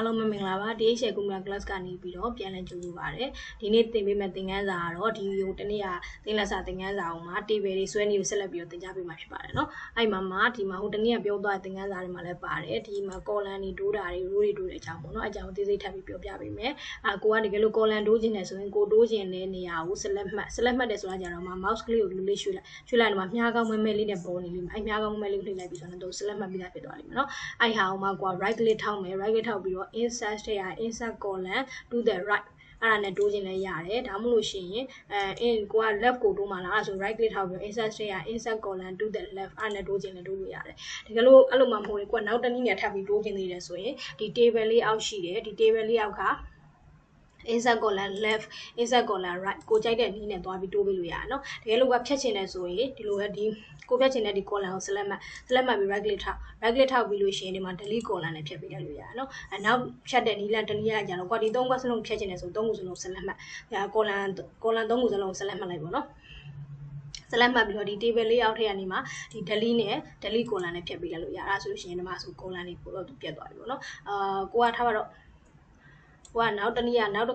အားလုံးမင်္ဂလာပါဒီရှယ်ကူမ class ကနေပြီးတော့ပြန်လည်ကြိုဆိုပါရစေဒီနေ့သင်ပေးမယ့်သင်ခန်းစာကတော့ဒီဟိုတနေ့ကသင်လက်စာသင်ခန်းစာအောင်မှာ table တွေဆွဲနေကိုဆက်လက်ပြီးတော့သင်ကြားပေးမှာဖြစ်ပါတယ်เนาะအဲ့မှာဒီမှာဟိုတနေ့ကပြောသွားတဲ့သင်ခန်းစာတွေမှာလည်းပါတယ်ဒီမှာ column တွေတိုးတာတွေ row တွေတိုးတဲ့အကြောင်းပေါ့เนาะအကြောင်းသေးစိတ်ထပ်ပြီးပြောပြပေးမယ်ကိုကတကယ်လို့ column တိုးခြင်းတယ်ဆိုရင်ကိုတိုးခြင်းတဲ့နေရာကို select မှတ်တယ်ဆိုတာကြတော့မှ mouse ကလေးကိုလူလေးရွှေ့လိုက်တော့မှမြားကောင်းမဲမဲလေးနဲ့ပေါ်နေလိမ့်မယ်အဲ့မြားကောင်းမဲမဲလေးကိုနှိပ်လိုက်ပြီးဆိုတော့ select မှတ်ပြီးသားဖြစ်သွားလိမ့်မယ်เนาะအဲ့ဟာအောင်မှာကိုက right click ထောက်မယ် right click ထောက်ပြီးတော့ insert ထဲက insert column to the right အဲ့ဒါနဲ့တိုးခြင်းလည်းရတယ်ဒါမှမဟုတ်ရှင်ကိုက left ကိုတိုးမှလားအဲ့ဆို right click ထောက်ပြီးတော့ insert ထဲက insert column to the left အဲ့နဲ့တိုးခြင်းလည်းတိုးလို့ရတယ်တကယ်လို့အဲ့လိုမှမဟုတ်ရင်ကိုကနောက်တစ်နည်းနဲ့ထပ်ပြီးတိုးခြင်းသေးတယ်ဆိုရင်ဒီ table လေးအောက်ရှိတယ်ဒီ table လေးအောက်ကinsert column left insert column right ကိုကြိုက်တဲ့နည်းနဲ့သွားပြီးတိုးပေးလို့ရတယ်เนาะတကယ်လို့ကဖြတ်ချင်တယ်ဆိုရင်ဒီလိုပဲဒီကိုဖြတ်ချင်တဲ့ဒီ column ကို select မှတ်ပြီး right click ထောက်ပြီးလို့ရှိရင်ဒီမှာ delete column နဲ့ဖြတ်ပေးလိုက်လို့ရတယ်เนาะနောက်ဖြတ်တဲ့နည်းလမ်းတနည်းအားကြတော့ကွာဒီ3ခုစလုံးဖြတ်ချင်တယ်ဆို3ခုစလုံး select မှတ်column 3ခုစလုံး select မှတ်လိုက်ပါเนาะselect မှတ်ပြီးတော့ဒီ table လေးအောက်ထည့်ရနေမှာဒီ delete column နဲ့ဖြတ်ပေးလိုက်လို့ရအဲ့ဒါဆိုလို့ရှိရင်ဒီမှာဆို column တွေပို့တော့သူပြတ်သွားပြီပေါ့เนาะကိုကထားပါတော့ဟိုကနောက်တစ်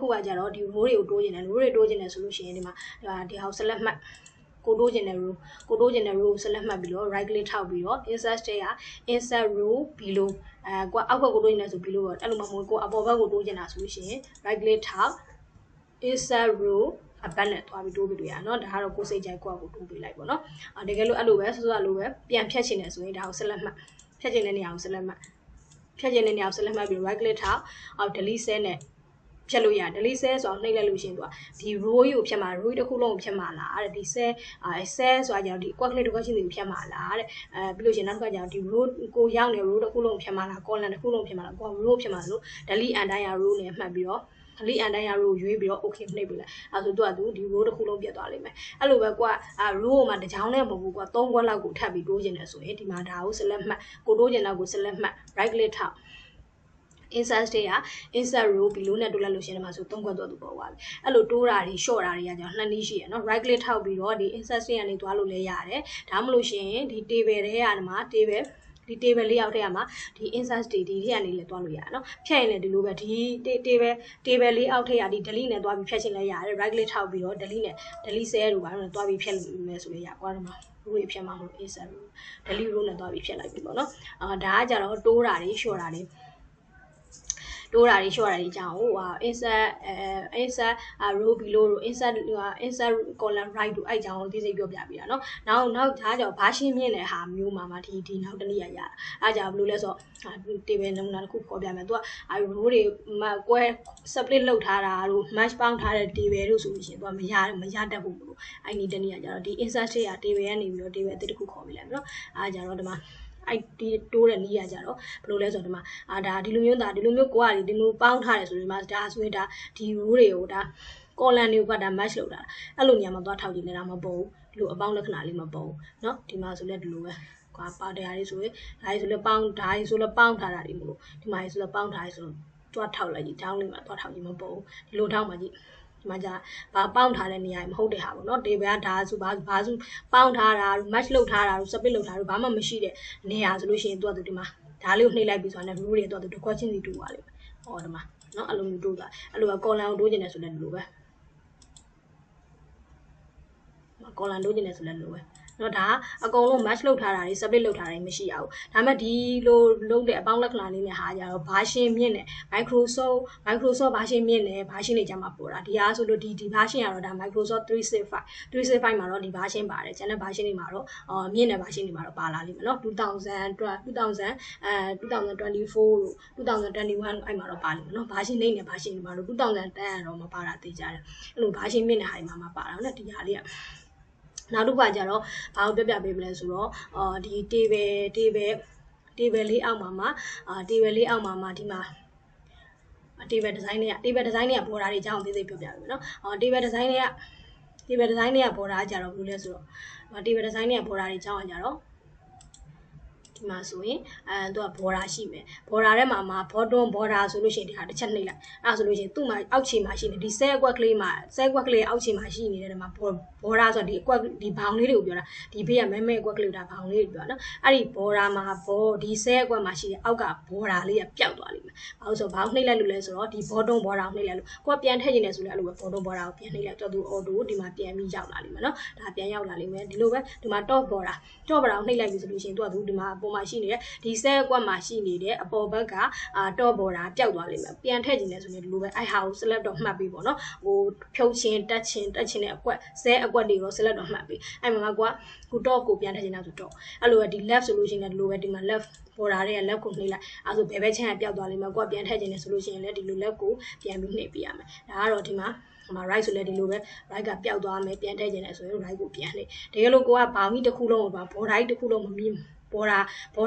ခုကကြတော့ဒီ row တွေကိုတိုးခြင်းတယ် row တွေတိုးခြင်းတယ်ဆိုလို့ရှိရင်ဒီမှာဒီဟောက် select မှတ်ကိုတိုးခြင်းတဲ့ row select မှတ်ပြီးတော့ right click ထောက်ပြီးတော့ insert ထဲက insert row below ကိုအောက်ကကိုတိုးခြင်းတယ်ဆို below တော့အဲ့လိုမှမဟုတ်ကိုအပေါ်ဘက်ကိုတိုးခြင်းတာဆိုလို့ရှိရင် right click ထောက် insert row အပတ်နဲ့သွားပြီးတိုးပြီးလို့ရအောင်เนาะဒါကတော့ကိုစိတ်ကြိုက်ကိုတိုးပေးလိုက်ပေါ့เนาะတကယ်လို့အဲ့လိုပဲစောစောလိုပဲပြန်ဖြတ်ခြင်းတယ်ဆိုရင်ဒါကို select မှတ်ဖြတ်ခြင်းတဲ့နေရာကို select မှတ်ဖြတ်ခြင်းတဲ့နေရာကို select မှတ်ပြီး right click ထောက် delete cell နဲ့ဖြတ်လို့ရ delete cell ဆိုတော့နှိပ်လိုက်လို့ရှိရင်သူကဒီ row ကြီးကိုဖြတ်မှာ row တစ်ခုလုံးကိုဖြတ်မှာလားတဲ့ဒီ cell ဆိုတာကြောင့်ဒီ quad click တစ်ခုချင်းစီကိုဖြတ်မှာလားတဲ့ပြီးလို့ရှိရင်နောက်တစ်ခါကျတော့ဒီ row ကိုရောက်နေ row တစ်ခုလုံးဖြတ်မှာလား column တစ်ခုလုံးဖြတ်မှာလားကို row ဖြတ်မှာဆို delete entire row နဲ့မှတ်ပြီးတော့ delete entire row ရွေးပြီးတော့ okay နှိပ်ပေးလိုက်အဲဆိုသူဒီ row တစ်ခုလုံးပြတ်သွားလိမ့်မယ်အဲ့လိုပဲကိုက row မှာတစ်ချောင်းနဲ့မဟုတ်ဘူးကိုက3ခွက်လောက်ကိုထပ်ပြီးတိုးခြင်းတယ်ဆိုရင်ဒီမှာဒါကို select မှတ်ကိုတိုးခြင်းတော့ကို select မှတ် right click ထောက် insert ထဲက insert row below နဲ့တိုးလိုက်လို့ရှိရင်ဒီမှာဆို3ခွက်တော့သူပေါ်သွားပြီအဲ့လိုတိုးတာတွေ short တာတွေကကြောင့်2နည်းရှိရနော် right click ထောက်ပြီးတော့ဒီ insert ထဲကနေသွားလို့လည်းရတယ်ဒါမှမဟုတ်ရှင်ဒီ table ထဲကနေမှာ table လေးအောက်ထဲမှာဒီ insert တွေဒီထဲကနေလည်းသွားလို့ရတယ်နော်ဖြတ်ရင်လည်းဒီလိုပဲဒီ table လေးအောက်ထဲကဒီ delete နဲ့သွားပြီးဖြတ်ချင်လည်းရတယ် right click ထောက်ပြီးတော့ delete cell တို့ပါတော့သွားပြီးဖြတ်မယ်ဆိုလည်းရကွာတော့မှာ row တွေဖြတ်မှာမဟုတ် insert row delete row နဲ့သွားပြီးဖြတ်လိုက်ပြီပေါ့နော်ဒါကကြတော့တိုးတာတွေ short တာတွေတိုးတာတွေ short တာတွေအကြောင်းဟိုinsert row below တို့ insert column right တို့အဲ့အကြောင်းကိုသိစိတ်ပြောပြပေးတာเนาะနောက်ဒါကြောင့်ဘာရှင်းမြင့်တဲ့ဟာမျိုးမှာဒီနောက်တနည်းရတာအဲ့ကြောင့်ဘယ်လိုလဲဆိုတော့ table နမူနာတစ်ခုပေါ်ပြမယ်သူက row တွေကွဲ split လုပ်ထားတာတို့ match ပေါင်းထားတဲ့ table တို့ဆိုလို့ရှိရင်သူကမရတတ်ဘူးလို့အဲ့ဒီတနည်းကကြတော့ဒီ insert ထဲက table ကနေပြီးတော့ table အသစ်တစ်ခုခေါ်ပေးလိုက်မယ်เนาะအဲ့ကြတော့ဒီမှာအဲ့ဒီတိုးတဲ့နည်းရကြတော့ဘယ်လိုလဲဆိုတော့ဒီမှာဒါဒီလိုမျိုးကိုကဒီလိုပေါင်းထားတယ်ဆိုရင်ဒါဆိုရင်ဒါဒီ row တွေကိုဒါ column တွေကဒါ match လုပ်တာအဲ့လိုနေရာမှာသွားထောက်ကြည့်နေတာမပေါ်ဘူးဒီလိုအပေါင်းလက္ခဏာလေးမပေါ်ဘူးเนาะဒီမှာဆိုလဲဒီလိုပဲကွာပါတရားလေးဆိုရင်ဒါကြီးဆိုလဲပေါင်းဒါကြီးဆိုလဲပေါင်းထားတာတွေမလို့ဒီမှာကြီးဆိုလဲပေါင်းထားရဆိုတော့ထောက်လိုက်ကြည့် down လေးမှာသွားထောက်ကြည့်မပေါ်ဘူးဒီလိုထောက်မှကြည့်ဒီမှာじゃဘာပေါင်းထားတဲ့နေရာမဟုတ်တဲ့ဟာပေါ့နော် table ကဒါဆိုဘာဆိုပေါင်းထားတာ match လုပ်ထားတာ split လုပ်ထားတာဘာမှမရှိတဲ့နေရာဆိုလို့ရှိရင်သူကဒီမှာဒါလေးကိုနှိပ်လိုက်ပြီးဆိုတော့ row တွေတော့တစ်ခွက်ချင်းစီတူသွားလိမ့်မယ်ဟောဒီမှာနော်အဲ့လိုမျိုးတိုးသွားအဲ့လိုပဲ column ကိုတိုးကျင်တယ်ဆိုလည်းဒီလိုပဲ column တိုးကျင်တယ်ဆိုလည်းဒီလိုပဲနော်ဒါအကုန်လုံး match လုပ်ထားတာတွေ split လုပ်ထားတာတွေမရှိရဘူးဒါပေမဲ့ဒီလိုလုပ်တဲ့အပေါင်းလက္ခဏာလေးနဲ့ဟာကြတော့ version မြင့်တယ် Microsoft version မြင့်တယ် version တွေကြမှာပေါ်တာဒီအားဆိုလို့ဒီ version ကတော့ဒါ Microsoft 365မှာတော့ဒီ version ပါတယ်ကျန်တဲ့ version တွေမှာတော့မြင့်တဲ့ version တွေမှာတော့ပါလာလိမ့်မယ်နော်2024တို့2021အဲ့မှာတော့ပါလိမ့်မယ်နော် version နေနဲ့ version တွေမှာတော့2010ကတော့မပါတာသိကြတယ်အဲ့လို version မြင့်တဲ့ဟာတွေမှာပါတာနော်ဒီဟာလေးကနောက်တစ်ခါကျတော့ဘာကိုပြပေးမလဲဆိုတော့ဒီ table လေးအောက်မှာ table လေးအောက်မှာဒီမှာ table design တွေကပေါ်တာတွေအကြောင်းသိသိပြောပြပေးမယ်နော်table design တွေကပေါ်တာကြတော့ဘယ်လိုလဲဆိုတော့table design တွေကပေါ်တာတွေအကြောင်းကကြတော့ဒီ ဒီမှာဆိုရင်သူကဘော်ဒါရှိမယ်ဘော်ဒါထဲမှာဘောတွန်းဘော်ဒါဆိုလို့ရှိရင်ဒီဟာတစ်ချက်နှိပ်လိုက်အဲ့ဆိုလို့ရှိရင်သူ့မှာအောက်ခြေမှာရှိနေဒီဆဲအကွက်ကလေးမှာဆဲအကွက်ကလေးအောက်ခြေမှာရှိနေတဲ့မှာဘော်ဒါဆိုဒီအကွက်ဒီဘောင်လေးတွေကိုပြောတာဒီဘေးကမဲအကွက်ကလေးဒါဘောင်လေးတွေပြောနော်အဲ့ဒီဘော်ဒါမှာဒီဆဲအကွက်မှာရှိတဲ့အောက်ကဘော်ဒါလေးကပျောက်သွားလိမ့်မယ်ဘာလို့ဆိုဘောင်နှိပ်လိုက်လို့လဲဆိုတော့ဒီဘောတွန်းဘော်ဒါကိုနှိပ်လိုက်လို့ကိုကပြန်ထည့်ခြင်းနဲ့ဆိုလဲအဲ့လိုပဲဘောတွန်းဘော်ဒါကိုပြန်နှိပ်လိုက်တော့သူအော်တိုဒီမှာပြန်ပြီးရောက်လာလိမ့်မယ်နော်ဒါပြန်ရောက်လာလိမ့်မယ်ဒီလိုပဲဒီမှာ top border ကိုနှိပ်လိုက်ပြီဆိုလို့ရှိရင်သူကဒီမှာအပေါ်မှာရှိနေတဲ့ဒီဆဲအကွက်မှာရှိနေတဲ့အပေါ်ဘက်က top border ပျောက်သွားလိမ့်မယ်ပြန်ထည့်ခြင်းနဲ့ဆိုရင်ဒီလိုပဲအဲ့ဟာကို select တော့မှတ်ပြီးပေါ့နော်ဟိုဖြုတ်ခြင်းတက်ခြင်းတဲ့အကွက်ဆဲအကွက်တွေကို select တော့မှတ်ပြီးအဲ့မှာကို top ကိုပြန်ထည့်ခြင်းနဲ့ဆိုတော့အဲ့လိုပဲဒီ left ဆိုလို့ရှိရင်ဒီလိုပဲဒီမှာ left border တွေက left ကိုနှိပ်လိုက်အဲ့ဆိုဘယ်ဘက်ချင်းကပျောက်သွားလိမ့်မယ်ကိုကပြန်ထည့်ခြင်းနဲ့ဆိုလို့ရှိရင်လည်းဒီလို left ကိုပြန်ပြီးနှိပ်ပြရမယ်ဒါကတော့ဒီမှာright ဆိုလဲဒီလိုပဲ right ကပျောက်သွားမယ်ပြန်ထည့်ခြင်းနဲ့ဆိုရင် right ကိုပြန်နှိပ်တကယ်လို့ကိုကဘောင်ကြီးတစ်ခုလုံးကိုဘော်ဒါကြီးတစ်ခုလုံးမမြင်ဘော်ဒ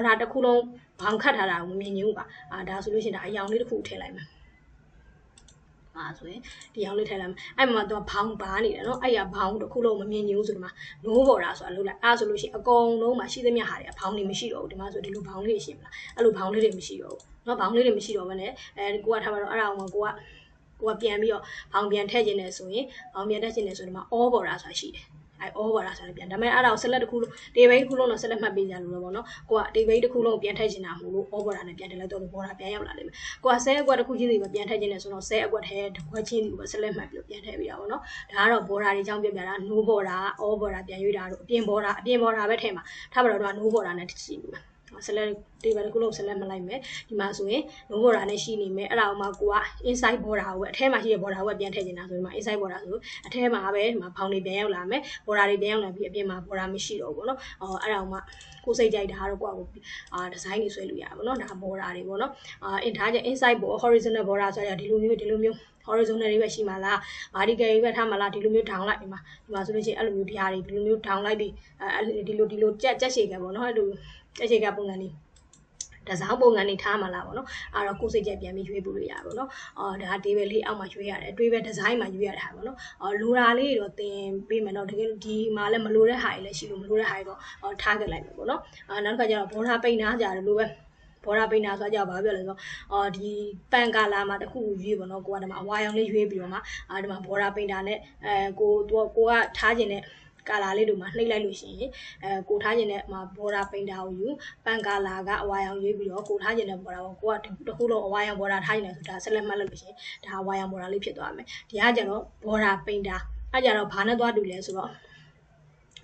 ါတစ်ခုလုံးဘောင်ခတ်ထားတာကိုမမြင်ဘူးပါဒါဆိုလို့ရှိရင်ဒါအယောင်လေးတစ်ခုထည့်လိုက်မယ်ဆိုရင်ဒီအောင်လေးထည့်လိုက်မယ်အဲ့မှာတော့ဘောင်ပါနေတယ်နော်အဲ့ရဘောင်တစ်ခုလုံးမမြင်ဘူးဆိုဒီမှာ no border ဆိုတာလုပ်လိုက်အဲ့ဆိုလို့ရှိရင်အကုန်လုံးမှာရှိသမျှဟာတွေကဘောင်တွေမရှိတော့ဘူးဒီမှာဆိုဒီလိုဘောင်လေးရှိမလားအဲ့လိုဘောင်လေးတွေမရှိတော့ဘူးเนาะဘောင်လေးတွေမရှိတော့ဘဲနဲ့ကိုကထားပါတော့အဲ့ဒါအောင်ကိုကပြန်ပြီးတော့ဘောင်ပြန်ထည့်ခြင်းနဲ့ဆိုရင်ဘောင်ပြန်ထည့်ခြင်းနဲ့ဆိုဒီမှာ all border ဆိုတာရှိတယ်အဲ့ all border ဆိုတာပြန်ဒါပေမဲ့အဲ့ဒါကို select တစ်ခုလုံး table တစ်ခုလုံးတော့ select မှတ်ပေးကြလို့ပေါ့နော်ကိုက table တစ်ခုလုံးပြန်ထည့်ခြင်းတာမဟုတ်လို့ all border နဲ့ပြန်ထည့်လိုက်တော့ border ပြန်ရောက်လာလိမ့်မယ်ကိုက cell အကွက်တစ်ခုချင်းစီပဲပြန်ထည့်ခြင်းနဲ့ဆိုတော့ cell အကွက်ထဲတစ်ခွက်ချင်းစီကိုပဲ select မှတ်ပြီးတော့ပြန်ထည့်ပေးတာပေါ့နော်ဒါကတော့ border တွေအကြောင်းပြပြတာ no border all border ပြန်ရွေးတာတို့အပြင် border ပဲထည့်မှာထားပါတော့ no border နဲ့ရှိနေမှာselect table တစ်ခုလုံး select မလိုက်မယ်ဒီမှာဆိုရင် no border နဲ့ရှိနေမယ်အဲ့ဒါမှကိုက inside border ကိုပဲအထဲမှာရှိတဲ့ border ကိုပဲပြန်ထည့်နေတာဆိုဒီမှာ inside border ဆိုအထဲမှာပဲဒီမှာဘောင်တွေပြန်ရောက်လာမယ် border တွေပြန်ရောက်လာပြီးအပြင်မှာ border မရှိတော့ဘူးပေါ့နော်အဲ့ဒါမှကိုစိတ်ကြိုက်တာကတော့ကိုကdesign တွေဆွဲလို့ရပါဘောနော်ဒါ border တွေပေါ့နော်ထားကြ inside border horizontal border ဆိုတော့ဒီလိုမျိုး horizontal တွေပဲရှိမှာလား vertical တွေပဲထားမှာလားဒီလိုမျိုး down လိုက်ဒီမှာဆိုလို့ရှိရင်အဲ့လိုမျိုးဒီဟာတွေဒီလိုမျိုး down လိုက်ပြီးဒီလိုကြက်ရှည်ကပေါ့နော်အဲ့လိုကြက်ရှည်ကပုံစံလေးတစားပုံစံနေထားမှာလားပေါ့နော်အဲ့တော့ကိုစိတ်ကြက်ပြန်ပြီးရွေးပို့လို့ရပါပေါ့နော်ဒါ table လေးအောက်မှာရွေးရတယ်အတွေးပဲ design မှာရွေးရတာပေါ့နော်လိုတာလေးတော့သင်ပေးမယ်တော့တကယ်ဒီမှာလည်းမလိုတဲ့ဟာတွေလည်းရှိလို့မလိုတဲ့ဟာတွေတော့ထားခဲ့လိုက်မယ်ပေါ့နော်နောက်တစ်ခါကျတော့ဘောဓာပိန်နာကြတယ်လို့ပဲဘောဓာပိန်နာဆိုကြဘာပြောလဲဆိုတော့ဒီပန်ကာလာမှာတခုရွေးပေါ့နော်ကိုကဒီမှာအဝါရောင်လေးရွေးပြီးတော့မှဒီမှာဘောဓာပိန်နာနဲ့ကိုကထားခြင်းနဲ့ကာလာလေးတို့မှာနှိပ်လိုက်လို့ရှိရင်ကိုထားခြင်းနဲ့မှာဘော်ဒါပိန်တာကိုယူပန်ကာလာကအဝါရောင်ရွေးပြီးတော့ကိုထားခြင်းနဲ့ဘော်ဒါကိုကတခုလုံးအဝါရောင်ဘော်ဒါထားခြင်းနဲ့ဆိုဒါဆက်လက်မှတ်လို့ရှိရင်ဒါအဝါရောင်ဘော်ဒါလေးဖြစ်သွားမယ်ဒီကကျတော့ဘော်ဒါပိန်တာအဲ့ကြတော့ဘာနဲ့သွားတူလဲဆိုတော့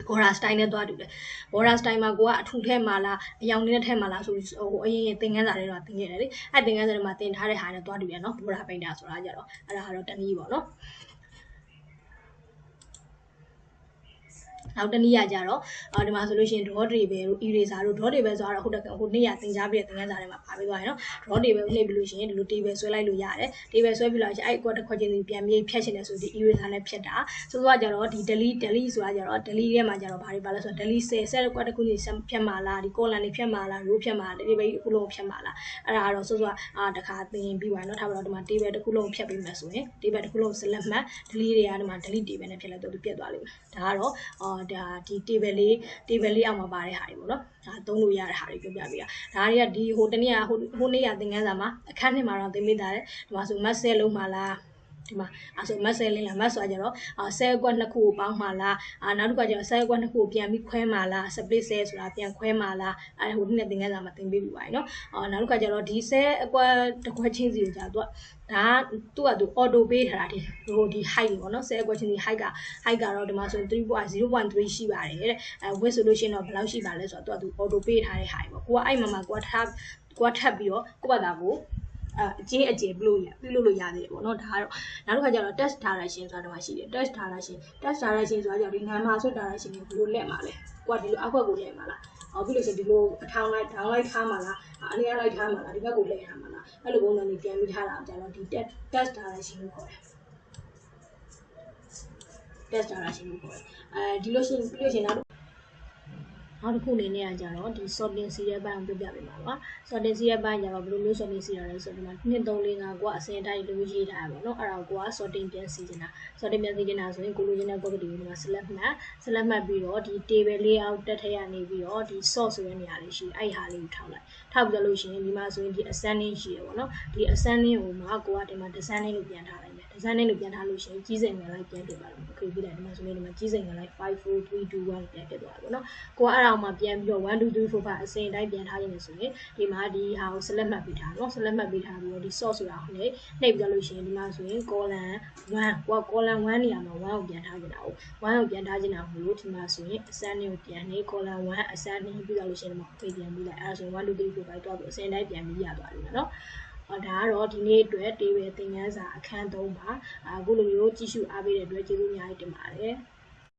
ဘော်ဒါစတိုင်နဲ့သွားတူတယ်ဘော်ဒါစတိုင်မှာကိုကအထူထဲမှာလားအယောင်လေးနဲ့ထဲမှာလားဆိုအရင်သင်ခန်းစာတွေတော့သင်ခဲ့တယ်လေအဲ့သင်ခန်းစာတွေမှာသင်ထားတဲ့ဟာနဲ့သွားတူတယ်နော်ဘော်ဒါပိန်တာဆိုတာကြတော့အဲ့ဒါကတော့တနည်းပေါ့နော်နောက်တနည်းကြတော့ဒီမှာဆိုလို့ရှိရင် draw table တို့ eraser တို့ draw table ဆိုတော့ဟိုနေ့ကသင်ကြားပြတဲ့သင်ခန်းစာထဲမှာပါပေးသွားရနော် draw table နှိပ်ပြီးလို့ရှိရင်ဒီလို table ဆွဲလိုက်လို့ရတယ် table ဆွဲပြီးလို့ရှိရင်အဲ့အကွက်တစ်ခွက်ချင်းစီပြန်ပြီးဖြတ်ချင်တယ်ဆိုဒီ eraser နဲ့ဖြတ်တာဆိုတော့ကြတော့ဒီ delete ဆိုတာကြတော့ delete ထဲမှာကြတော့ဘာတွေပါလဲဆိုတော့ delete set အကွက်တစ်ခုစီဖြတ်မှာလားဒီ column တွေဖြတ်မှာလား row ဖြတ်မှာလား table တစ်ခုလုံးဖြတ်မှာလားအဲ့ဒါကတော့တခါသင်ပြီးသွားနော်ထားပါတော့ဒီမှာ table တစ်ခုလုံးဖြတ်ပေးမယ်ဆိုရင် table တစ်ခုလုံး select မှတ် delete တွေကဒီမှာ delete table နဲ့ဖြတ်လိုက်တော့သူပြတ်သွားလိမ့်မယ်ဒါကတော့ဒါဒီ table လေးအောက်မှာပါတဲ့ဟာတွေပေါ့နော်ဒါသုံးလို့ရတဲ့ဟာတွေပြောပြပေးတာဒါတွေကဒီဟိုတနေ့ကဟိုနေ့ကသင်ခန်းစာမှာအခန်းထဲမှာတော့သင်ပေးတာတယ်ဒီမှာဆို math set လုံးမှာလားဒီမှာဆို math set လေးလား math ဆိုကြတော့set ကွက်နှစ်ခုကိုပေါင်းမှာလားနောက်တစ်ခါကျတော့ set ကွက်နှစ်ခုကိုပြန်ပြီးခွဲမှာလား split set ဆိုတာပြန်ခွဲမှာလားဟိုနေ့သင်ခန်းစာမှာသင်ပေးပြီးပါပြီနော်နောက်တစ်ခါကျတော့ဒီ set အကွက်တစ်ခွက်ချင်းစီကိုကြာတော့ဒါသူ့auto ပေးထားတာဒီ height ပေါ့နော် set အကွက်ချင်းစီ height ကတော့ဒီမှာဆိုရင် 0.3 ရှိပါတယ်တဲ့width ဆိုလို့ရှိရင်တော့ဘယ်လောက်ရှိပါလဲဆိုတော့သူ auto ပေးထားတဲ့ဟာတွေပေါ့ကိုကအဲ့မှာကိုကထပ်ပြီးတော့ကိုယ့်ဘာသာကိုအကျပြုလို့ရသေးတယ်ပေါ့နော်ဒါကတော့နောက်တစ်ခါကျတော့ test direction ဆိုတာတော့ရှိတယ် test direction ဆိုတာကြောင့်ဒီနာမဆို direction ကိုဘယ်လိုလက်မှာလဲကိုကဒီလိုအောက်ဘက်ကိုလက်မှာလားပြီးလို့ရှိရင်ဒီလိုအထောင်လိုက်ထောင်လိုက်ထားမှာလားအနည်းလိုက်ထားမှာလားဒီဘက်ကိုလက်ထားမှာလားအဲ့လိုပုံစံမျိုးပြန်ပြီးထားတာကျတော့ဒီ test direction ကိုခေါ်တယ် test direction ကိုခေါ်တယ်ဒီလို့ရှိရင်နောက် နောက်တစ်ခုအနေနဲ့ကကြတော့ဒီ sorting စီးတဲ့ဘက်ကိုပြပြပေးမှာပါ sorting စီးတဲ့ဘက်ကျတော့ဘယ်လိုမျိုး sorting စီးရလဲဆိုတော့ဒီမှာ1 3 4 5ကိုကအစင်တိုင်းလိုရေးထားရပါတော့အဲ့ဒါကိုက sorting ပြန်စီးနေတာ sorting ပြန်စီးနေတာဆိုရင်ကိုလိုချင်တဲ့ property ကိုဒီမှာ select မှတ်ပြီးတော့ဒီ table layout တက်ထည့်ရနေပြီးတော့ဒီ sort ဆိုတဲ့နေရာလေးရှိအဲ့ဟာလေးကိုထောက်လိုက်ထောက်ပြီးတော့လို့ရှိရင်ဒီမှာဆိုရင်ဒီ ascending ရှိရပါတော့ဒီ ascending ကိုမှကိုကဒီမှာ descending လို့ပြန်ထားလိုက်မယ် descending လို့ပြန်ထားလို့ရှိရင်ကြီးစိန်ငယ်လိုက်ပြန်ပြပါတော့ okay ပြီးတယ်ဒီမှာဆိုရင်ဒီမှာကြီးစိန်ငယ်လိုက်5 4 3 2 1ပြန်ပြသွားတယ်ပေါ့နော်ကိုကအဲ့ဒါမှပြန်ပြီးတော့1 2 3 4 5အစဉ်တိုင်းပြန်ထားခြင်းလို့ဆိုရင်ဒီမှာဒီဟာကို select မှတ်ပေးထားเนาะ select မှတ်ပေးထားပြီးတော့ဒီ sort ဆိုတာကိုနှိပ်ပြီးတော့လို့ရှိရင်ဒီမှာဆိုရင် column 1ကိုက column 1နေရာမှာ1ကိုပြန်ထားခြင်းတာကို1ကိုပြန်ထားခြင်းတာမလို့ဒီမှာဆိုရင် ascending ကိုပြန်နှိပ် column 1 ascending ပြီးတော့လို့ရှိရင်ဒီမှာ okay ပြန်ပြီးလိုက်အဲ့ဒါဆိုရင်1 2 3 4 5တော့အစဉ်တိုင်းပြန်ပြီးရသွားပြီเนาะဒါကတော့ဒီနေ့အတွက် table သင်ခန်းစာအခန်း3ပါအခုလိုမျိုးကြည့်ရှုအားပေးတဲ့အတွက်ကျေးဇူးအများကြီးတင်ပါတယ်